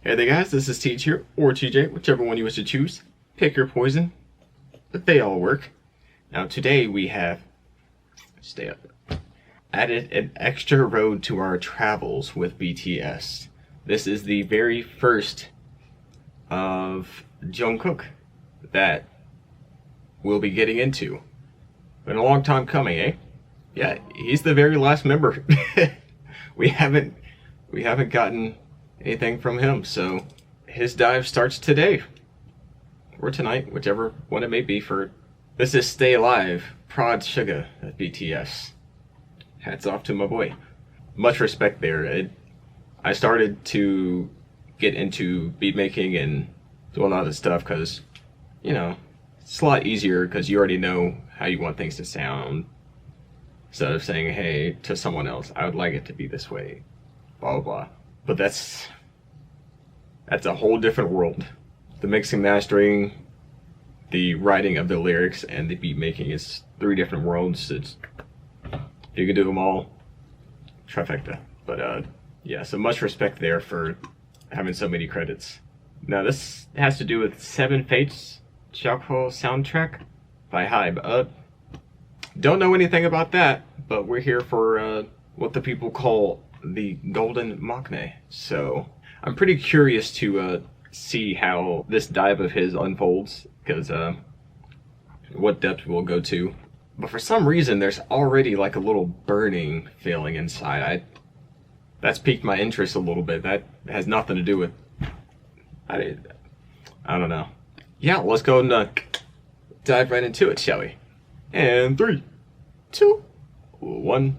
Hey there guys, this is TEEJ here, or TJ, whichever one you wish to choose. Pick your poison, but they all work. Now today we have, stay up, added an extra road to our travels with BTS. This is the very first of Jung Kook that we'll be getting into. Been a long time coming, eh? Yeah, he's the very last member. we haven't gotten anything from him, so his dive starts today or tonight, whichever one it may be. For this is Stay Alive, Prod SUGA at BTS. Hats off to my boy. Much respect there. I started to get into beat making and doing all this stuff because, you know, it's a lot easier because you already know how you want things to sound, instead of saying, hey, to someone else, I would like it to be this way, blah blah blah. But that's a whole different world. The mixing, mastering, the writing of the lyrics, and the beat making is three different worlds. It's, if you could do them all, trifecta. But yeah, so much respect there for having so many credits. Now this has to do with Seven Fates Choco soundtrack by Hybe. Don't know anything about that, but we're here for what the people call the Golden Maknae. So I'm pretty curious to see how this dive of his unfolds, because what depth we'll go to. But for some reason, there's already like a little burning feeling inside. That's piqued my interest a little bit. That has nothing to do with, I don't know. Yeah, let's go and dive right into it, shall we? And 3, 2, 1.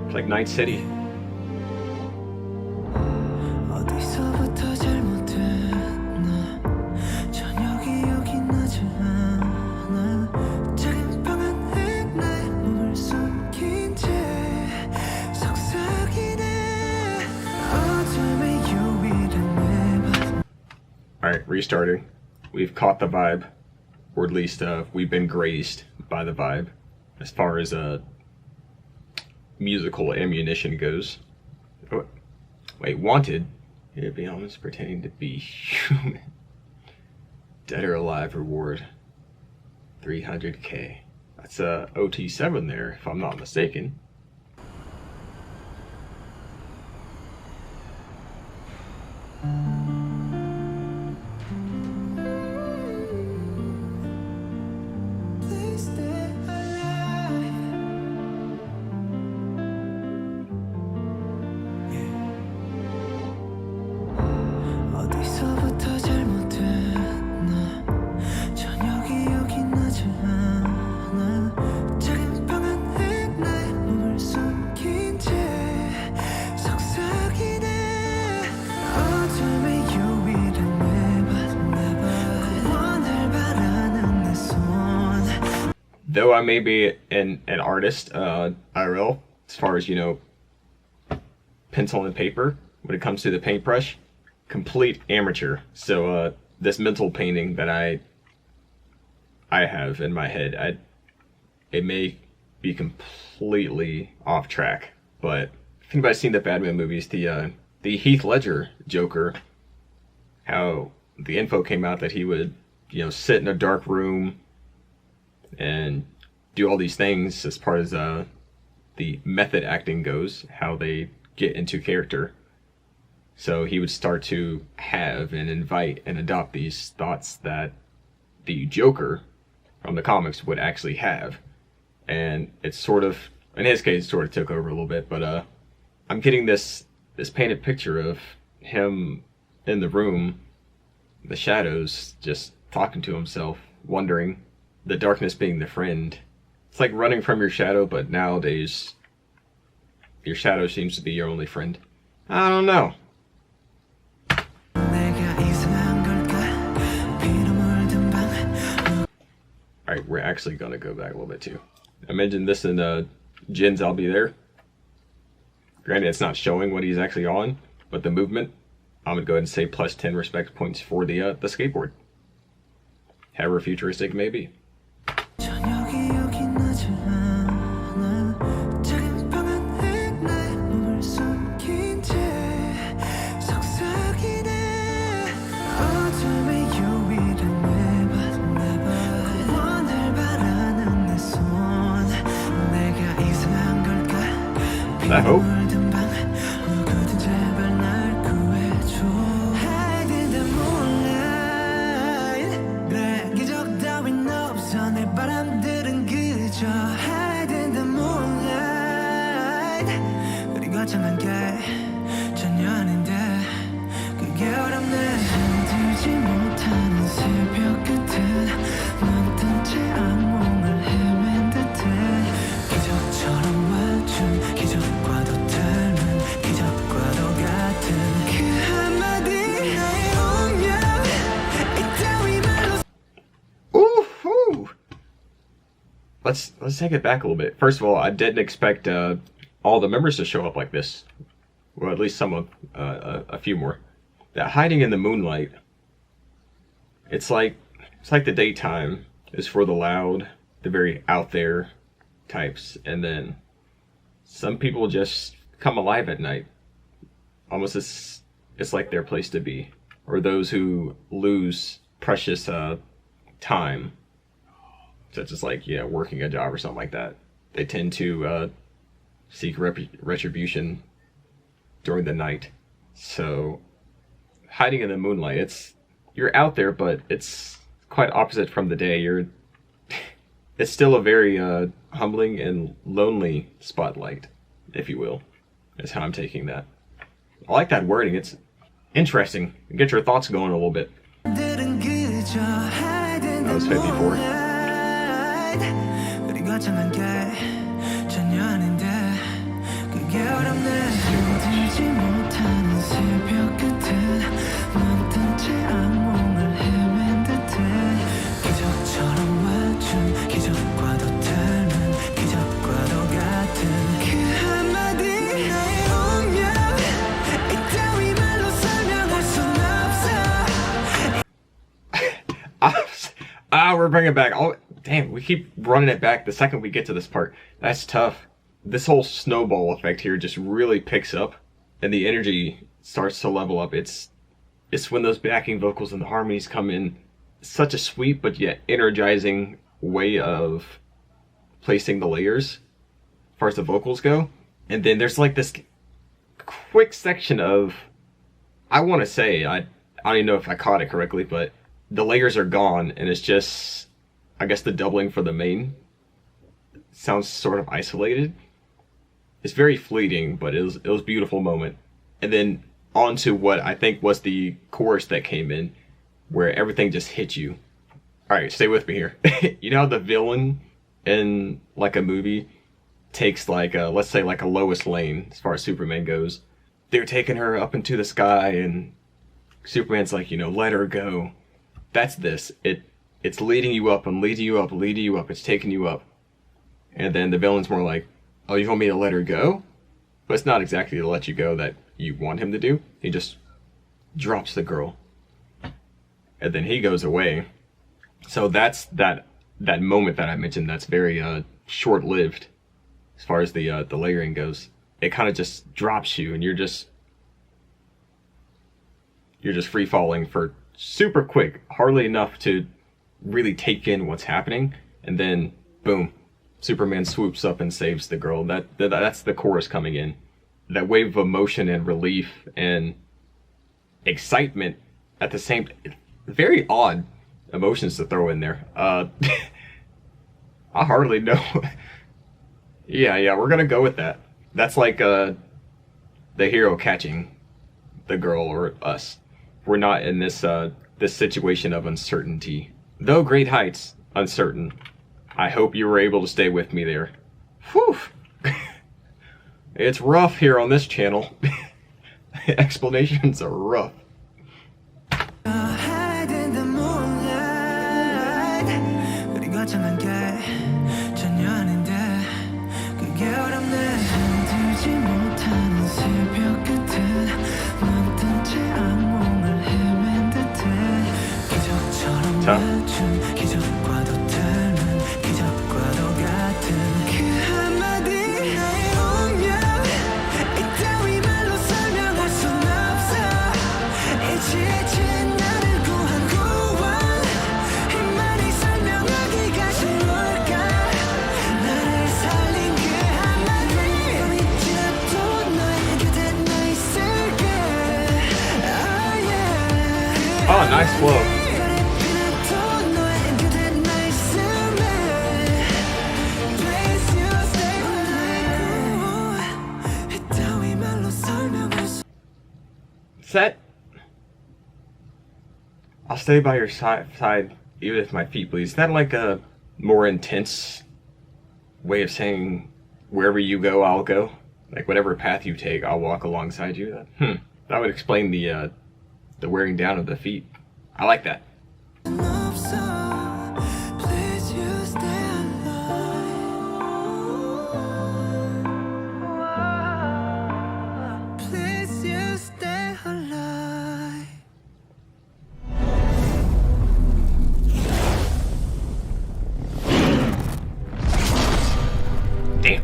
It's like Night City. Alright, restarting. We've caught the vibe, or at least we've been grazed by the vibe as far as musical ammunition goes. Oh, wait, wanted? It'd be almost pretending to be human. Dead or alive reward 300k. That's OT7 there, if I'm not mistaken. Though I may be an artist, IRL, as far as, you know, pencil and paper, when it comes to the paintbrush, complete amateur. So this mental painting that I have in my head, it may be completely off track. But if anybody's seen the Batman movies, the Heath Ledger Joker, how the info came out that he would, you know, sit in a dark room and do all these things as part as the method acting goes, how they get into character. So he would start to have and invite and adopt these thoughts that the Joker from the comics would actually have. And it's sort of, in his case, it sort of took over a little bit, but I'm getting this painted picture of him in the room, the shadows, just talking to himself, wondering, the darkness being the friend. It's like running from your shadow, but nowadays your shadow seems to be your only friend. I don't know. Alright, we're actually gonna go back a little bit too. I mentioned this in Jin's I'll Be There. Granted, it's not showing what he's actually on, but the movement, I'm gonna go ahead and say plus 10 respect points for the skateboard. However futuristic it may be. I hope. Let's take it back a little bit. First of all, I didn't expect all the members to show up like this. Well, at least some of a few more. That hiding in the moonlight. It's like the daytime is for the loud, the very out there types, and then some people just come alive at night. Almost it's like their place to be, or those who lose precious time. Such as like, yeah, working a job or something like that. They tend to seek retribution during the night. So hiding in the moonlight, you're out there, but it's quite opposite from the day. It's still a very humbling and lonely spotlight, if you will, is how I'm taking that. I like that wording. It's interesting. Get your thoughts going a little bit. That was 54. We're bringing it back. Oh, damn, we keep running it back the second we get to this part. That's tough. This whole snowball effect here just really picks up, and the energy starts to level up. It's when those backing vocals and the harmonies come in. Such a sweet but yet energizing way of placing the layers as far as the vocals go. And then there's like this quick section of, I want to say, I don't even know if I caught it correctly, but the layers are gone, and it's just, I guess, the doubling for the main. Sounds sort of isolated. It's very fleeting, but it was a beautiful moment. And then on to what I think was the chorus that came in, where everything just hit you. Alright, stay with me here. You know how the villain in like a movie takes like a, let's say like a Lois Lane as far as Superman goes. They're taking her up into the sky and Superman's like, you know, let her go. That's this. It's leading you up and leading you up, leading you up. It's taking you up. And then the villain's more like, oh, you want me to let her go? But it's not exactly to let you go that you want him to do. He just drops the girl. And then he goes away. So that's that moment that I mentioned that's very short-lived as far as the layering goes. It kind of just drops you and you're just free falling for super quick, hardly enough to really take in what's happening, and then boom, Superman swoops up and saves the girl. That's the chorus coming in. That wave of emotion and relief and excitement at the same time. Very odd emotions to throw in there. I hardly know. yeah, we're gonna go with that. That's like the hero catching the girl or us. We're not in this situation of uncertainty. Though great heights, uncertain. I hope you were able to stay with me there. Whew. It's rough here on this channel. Explanations are rough. Oh, nice flow. Set. I'll stay by your side even if my feet bleed. Is that like a more intense way of saying wherever you go, I'll go? Like whatever path you take, I'll walk alongside you? That would explain the wearing down of the feet. I like that. Damn.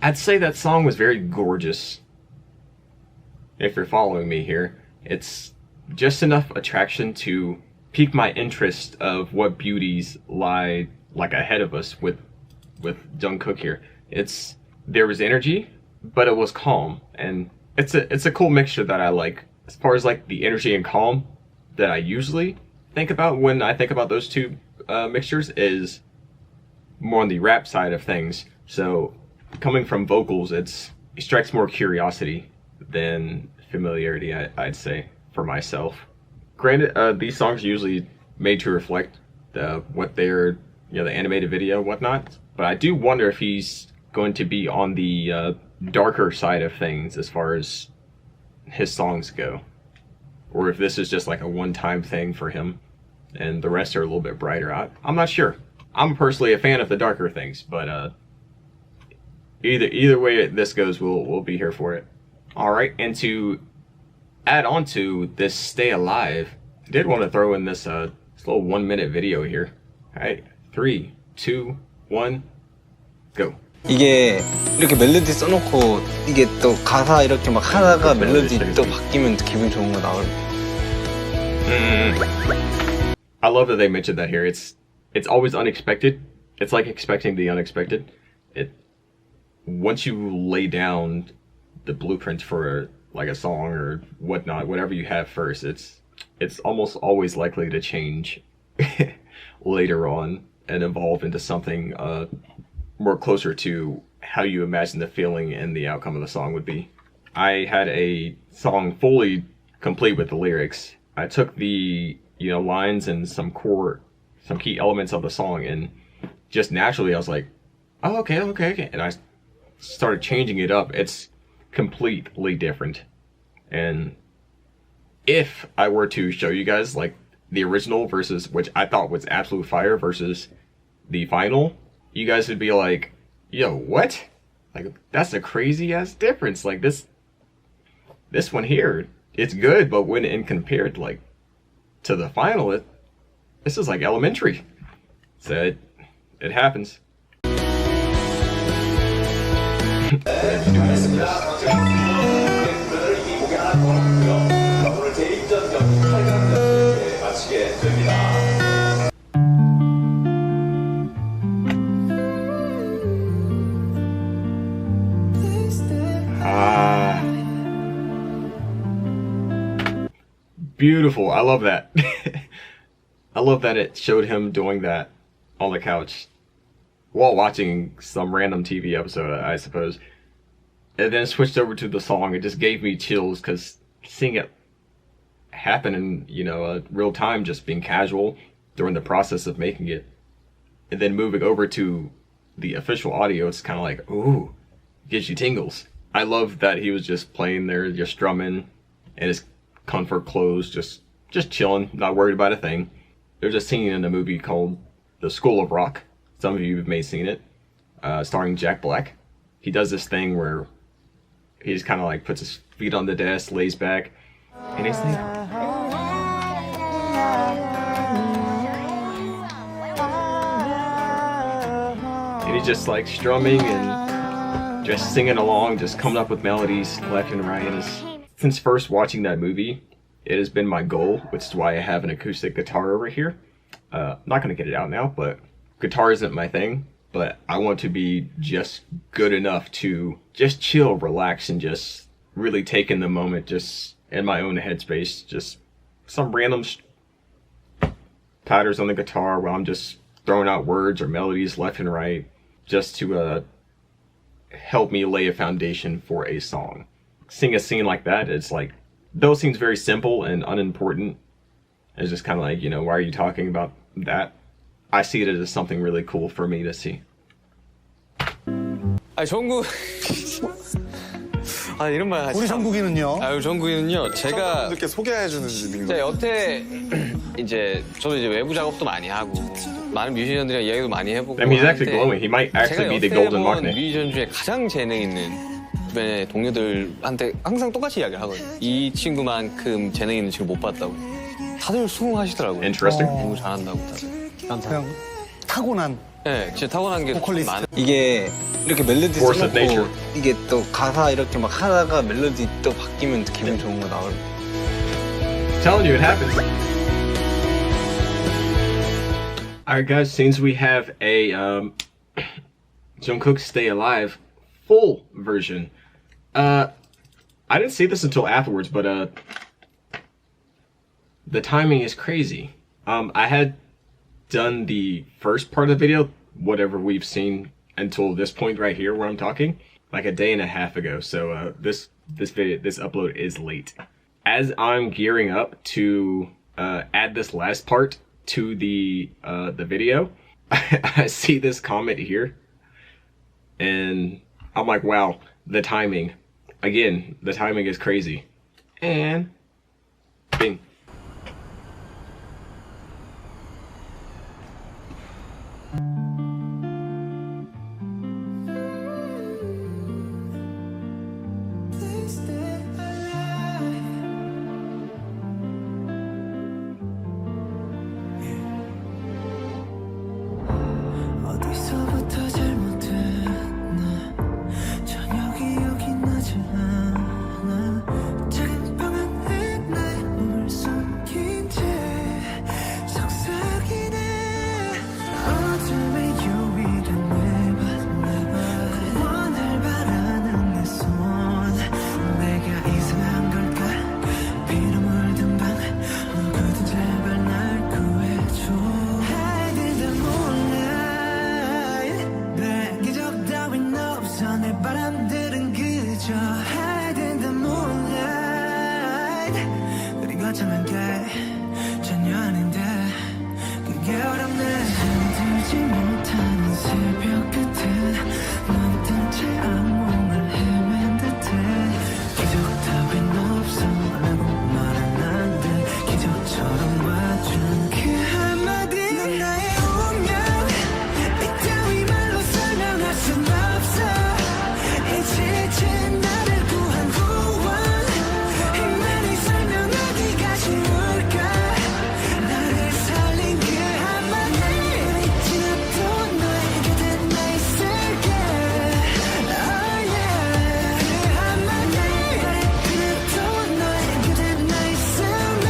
I'd say that song was very gorgeous. If you're following me here, it's just enough attraction to pique my interest of what beauties lie like ahead of us with Jung Kook here. There was energy, but it was calm, and it's a cool mixture that I like. As far as like the energy and calm that I usually think about when I think about those two mixtures is more on the rap side of things. So coming from vocals, it strikes more curiosity than familiarity, I'd say, for myself. Granted, these songs are usually made to reflect what they're, the animated video and whatnot, but I do wonder if he's going to be on the darker side of things as far as his songs go, or if this is just like a one-time thing for him and the rest are a little bit brighter. I'm not sure. I'm personally a fan of the darker things, but either way this goes, we'll be here for it. All right, and to add on to this Stay Alive, I did want to throw in this little 1-minute video here. All right, 3, 2, 1, go. 이게 이렇게 멜로디 써놓고 이게 또 가사 이렇게 막 하다가 멜로디 또 바뀌면 기분 좋은 거 나올. I love that they mentioned that here. It's always unexpected. It's like expecting the unexpected. Once you lay down the blueprint for like a song or whatnot, whatever you have first, it's almost always likely to change later on and evolve into something more closer to how you imagine the feeling and the outcome of the song would be. I had a song fully complete with the lyrics. I took the lines and some key elements of the song, and just naturally I was like, oh, okay, and I started changing it up. It's completely different. And if I were to show you guys like the original versus, which I thought was absolute fire, versus the final, you guys would be like, yo, what? Like, that's a crazy ass difference. Like this one here, it's good, but when compared like to the final, this is like elementary. So it happens. Beautiful. I love that. I love that it showed him doing that on the couch while watching some random TV episode, I suppose. And then it switched over to the song. It just gave me chills because seeing it happen in, real time, just being casual during the process of making it, and then moving over to the official audio, it's kind of like, ooh, gives you tingles. I love that he was just playing there, just strumming in his comfort clothes, just chilling, not worried about a thing. There's a scene in a movie called The School of Rock. Some of you may have seen it, starring Jack Black. He does this thing where he just kind of like puts his feet on the desk, lays back, and he's like, and he's just like strumming and just singing along, just coming up with melodies left and right. And since first watching that movie, it has been my goal, which is why I have an acoustic guitar over here, I'm not gonna get it out now, but guitar isn't my thing. But I want to be just good enough to just chill, relax, and just really take in the moment, just in my own headspace. Just some random patterns on the guitar while I'm just throwing out words or melodies left and right, just to help me lay a foundation for a song. Sing a scene like that, it's like, those seems very simple and unimportant. It's just kind of like, you know, why are you talking about that? I see it as something really cool for me to see. 아, 정국. 아, 이런 말 하지. 우리 정국이는요? 아유, 정국이는요. 제가 이렇게 소개해주는 집인 제가 여태 이제 저도 이제 외부 작업도 많이 하고 많은 뮤지션들이랑 이야기도 많이 해보고. I mean, he's actually glowing. He might actually be the golden 제가 여태 본 magnet. 뮤지션 중에 가장 재능 있는 주변의 동료들한테 항상 똑같이 이야기를 하거든요. 이 친구만큼 재능 있는 친구 못 봤다고. 다들 수긍하시더라고요. Interesting. 너무 잘한다고 다들. 그냥 타고난. 네, 진짜 타고난 게 보컬리스트. 많아요. 이게 이렇게 멜로디 Force of nature. 써놓고 이게 또 가사 이렇게 막 하다가 멜로디 또 바뀌면 기분 좋은 거 나올. Telling you, it happens. Alright guys, since we have a Jungkook Stay Alive full version, I didn't see this until afterwards, but the timing is crazy. I had done the first part of the video, whatever we've seen until this point right here where I'm talking, like a day and a half ago. So this upload is late. As I'm gearing up to add this last part to the video, I see this comment here, and I'm like, wow, the timing. Again, the timing is crazy. And bing. 어디서부터 잘못됐나 저녁이 여기 나지 않아 작은 방 안에 나의 몸을 숨긴 채 속삭이네 어둠의 유일한 내봐 원을 바라는 내 손 내가 이상한 걸까 피로 물든 방 누구든 제발 날 구해줘 Hide in the moonlight 내 기적 따윈 없어 내 바람들은 그저 Hide in the moonlight 우리 거창한 게 전혀 아닌데 그게 어렵네 잠들지 못하는 새벽 끝에 넌 뜬 채 악몽을 헤맨 듯해 기적 따윈 없어 라고 말은 안돼 기적처럼 와준 그 한마디 넌 나의 운명 이따위 말로 설명할 순 없어 이 지친 나를 구한 후원 힘내니 설명하기가 쉬울까 나를 살린 그 한마디 잊지도 너의 곁에 나 있을게 Oh yeah 그 한마디 잊지도 너의 곁에 나 있을래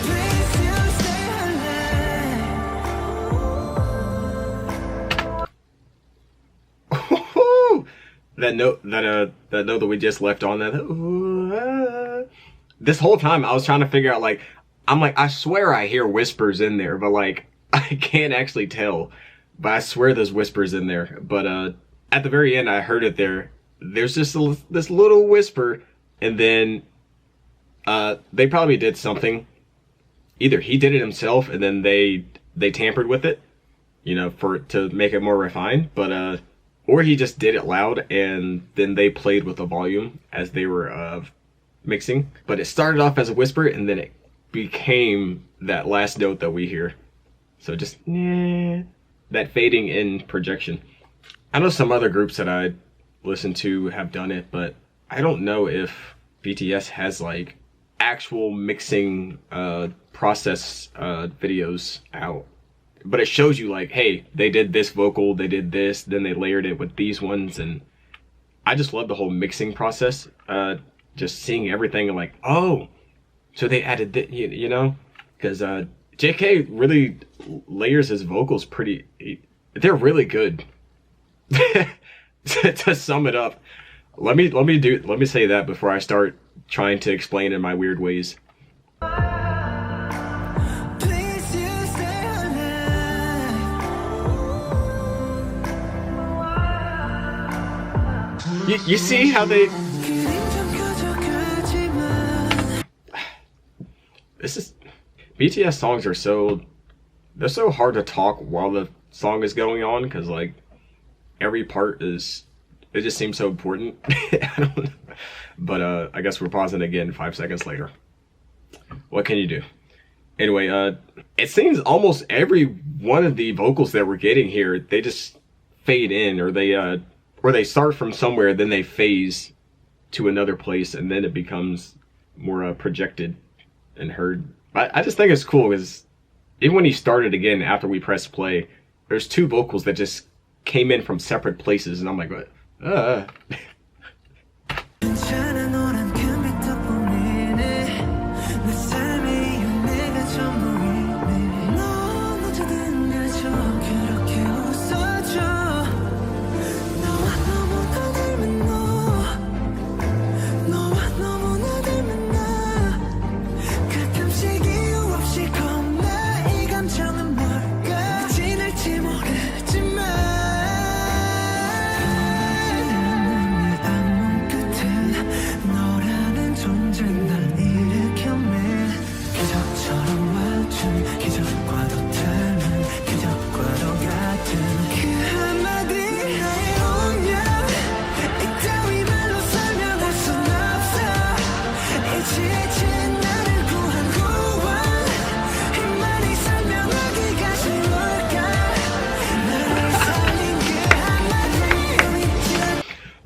Please you stay alive That note that we just left on that. This whole time I was trying to figure out, like, I'm like, I swear I hear whispers in there, but like I can't actually tell. But I swear there's whispers in there. But at the very end I heard it there. There's just this little whisper, and then they probably did something. Either he did it himself and then they tampered with it, you know, to make it more refined, but or he just did it loud and then they played with the volume as they were mixing. But it started off as a whisper and then it became that last note that we hear. So just that fading in projection. I know some other groups that I listen to have done it, but I don't know if BTS has like actual mixing process videos out. But it shows you like, hey, they did this vocal, they did this, then they layered it with these ones, and I just love the whole mixing process. Just seeing everything and like, oh, so they added this, you know, because JK really layers his vocals pretty. They're really good. To sum it up, let me say that before I start trying to explain in my weird ways. Please you stay alive. You see how they. This is BTS songs are they're so hard to talk while the song is going on because like every part it just seems so important. I don't know. But I guess we're pausing again 5 seconds later. What can you do? Anyway, it seems almost every one of the vocals that we're getting here, they just fade in, or they start from somewhere, then they phase to another place, and then it becomes more projected and heard. I just think it's cool because even when he started again after we pressed play, there's 2 vocals that just came in from separate places, and I'm like, what? 괜찮아 너란 그 밑에 뿐이네 내 삶이 내가 전부이네 넌 어쩌든 그저 그렇게 웃어줘 너와 너무나 닮은 너와 너무나 닮은 나 가끔씩 이유 없이 겁나 이 감정은 뭘까 지날지 모르지만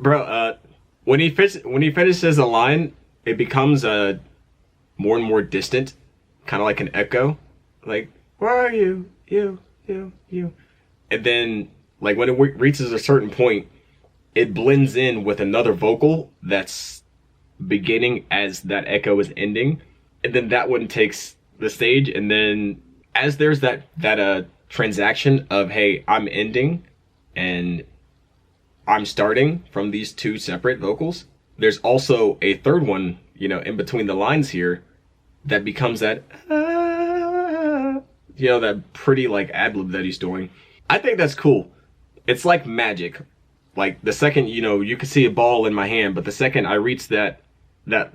Bro, when he finishes a line, it becomes more and more distant, kind of like an echo, like where are you, you, and then like when it reaches a certain point, it blends in with another vocal that's beginning as that echo is ending, and then that one takes the stage, and then as there's that transaction of hey, I'm ending and I'm starting from these 2 separate vocals, there's also a third one, in between the lines here that becomes that that pretty like ad-lib that he's doing. I think that's cool. It's like magic. Like the second, you can see a ball in my hand, but the second I reach that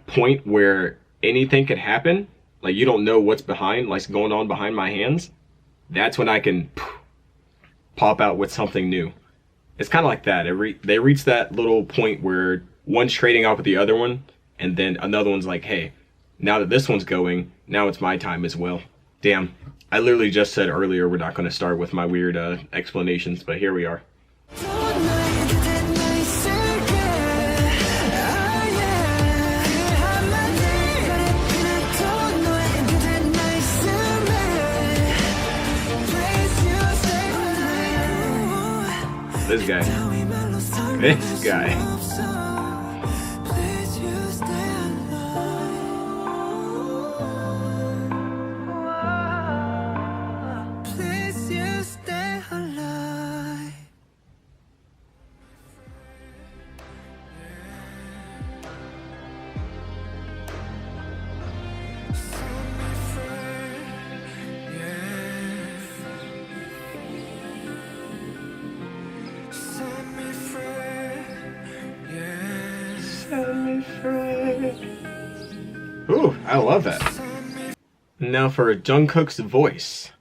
point where anything could happen, like you don't know what's going on behind my hands, that's when I can pop out with something new. It's kind of like that. They reach that little point where one's trading off with the other one, and then another one's like, hey, now that this one's going, now it's my time as well. Damn. I literally just said earlier we're not going to start with my weird explanations, but here we are. This guy. Ooh, I love that. Now for Jungkook's voice,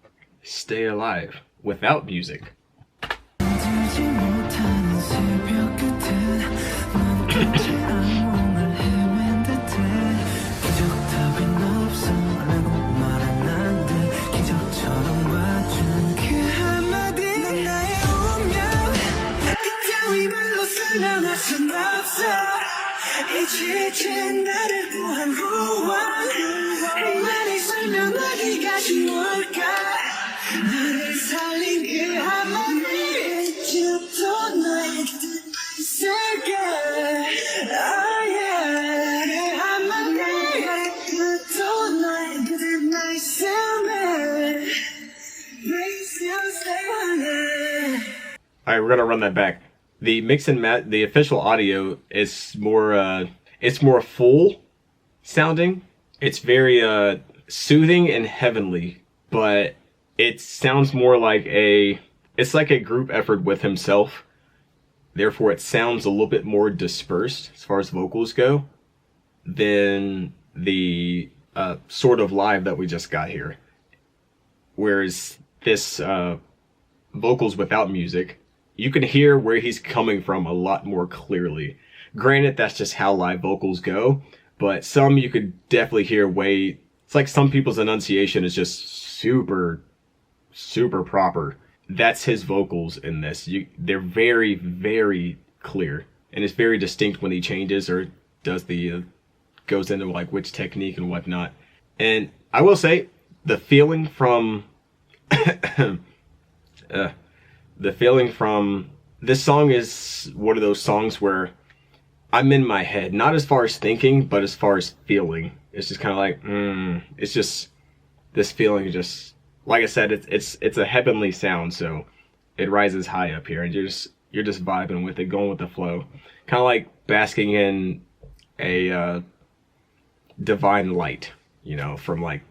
Stay Alive, without music. 나를 구한 후원 말이 설명하기가 쉬울까 나를 살린 그 한마디 지금도 너의 그 있을게 Oh yeah 그 한마디 그도 너의 그대 나 있음에 All right, we're gonna run that back. The mix and the official audio is more, it's more full sounding. It's very soothing and heavenly, but it sounds more like it's like a group effort with himself. Therefore, it sounds a little bit more dispersed as far as vocals go than the sort of live that we just got here. Whereas this vocals without music, you can hear where he's coming from a lot more clearly. Granted, that's just how live vocals go, but some you could definitely hear it's like some people's enunciation is just super, super proper. That's his vocals in this. They're very, very clear, and it's very distinct when he changes or does goes into like which technique and whatnot. And I will say, the feeling from this song is one of those songs where I'm in my head, not as far as thinking, but as far as feeling. It's just kind of like, it's just this feeling. Just like I said, it's a heavenly sound, so it rises high up here, and you're just vibing with it, going with the flow, kind of like basking in a divine light, from like,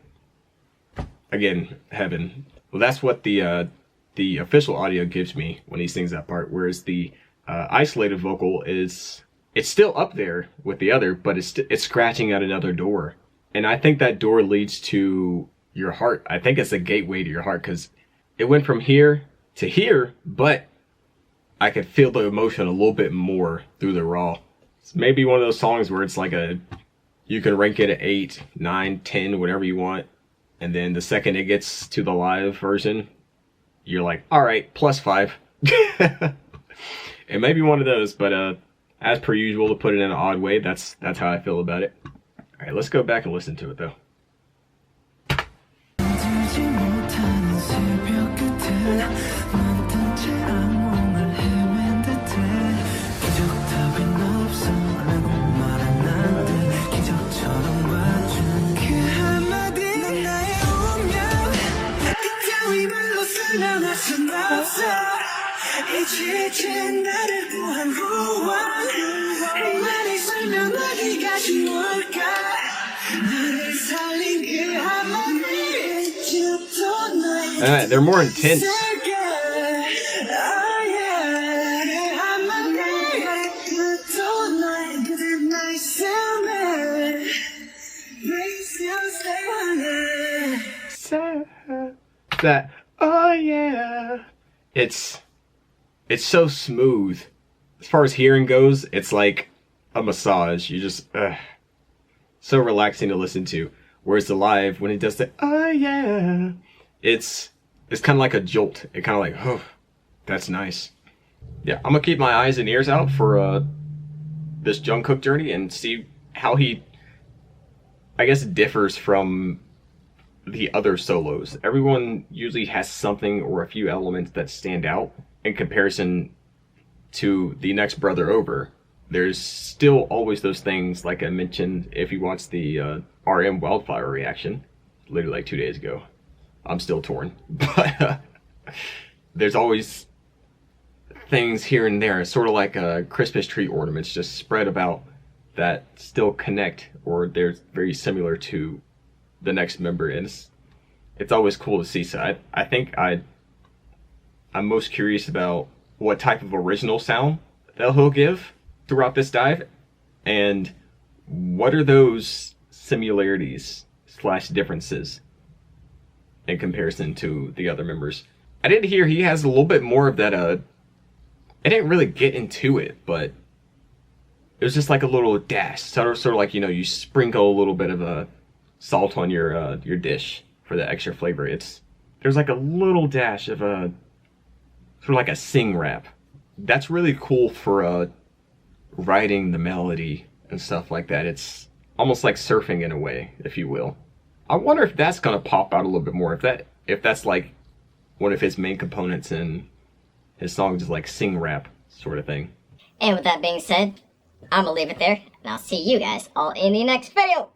again, heaven. Well, that's what the official audio gives me when he sings that part, whereas the isolated vocal it's still up there with the other, but it's scratching at another door. And I think that door leads to your heart. I think it's a gateway to your heart, because it went from here to here, but I could feel the emotion a little bit more through the raw. It's maybe one of those songs where it's like you can rank it at 8, 9, 10, whatever you want. And then the second it gets to the live version, you're like, all right, +5. It may be one of those, but as per usual, to put it in an odd way, that's how I feel about it. All right, let's go back and listen to it, though. 이제 나를 구한 후원 이만히 설명하기가 쉬울까 나를 살린 그 한마디 이제부터 너의 They're more intense. That, oh yeah. It's so smooth. As far as hearing goes, it's like a massage. You just, so relaxing to listen to. Whereas the live, when it does the, oh yeah, it's kind of like a jolt. It kind of like, oh, that's nice. Yeah, I'm gonna keep my eyes and ears out for this Jungkook journey and see how he, I guess, differs from the other solos. Everyone usually has something or a few elements that stand out in comparison to the next brother over. There's still always those things, like I mentioned, if you watch the RM Wildfire reaction, literally like 2 days ago. I'm still torn. But there's always things here and there, sort of like Christmas tree ornaments just spread about that still connect, or they're very similar to the next member. And it's always cool to see. So I think I'm most curious about what type of original sound that he'll give throughout this dive, and what are those similarities / differences in comparison to the other members. I did hear he has a little bit more of that, I didn't really get into it, but it was just like a little dash, sort of like, you sprinkle a little bit of salt on your dish for the extra flavor. There's like a little dash of sort of like a sing rap. That's really cool for writing the melody and stuff like that. It's almost like surfing in a way, if you will. I wonder if that's gonna pop out a little bit more. If that's like one of his main components in his songs, is like sing rap sort of thing. And with that being said, I'm gonna leave it there, and I'll see you guys all in the next video.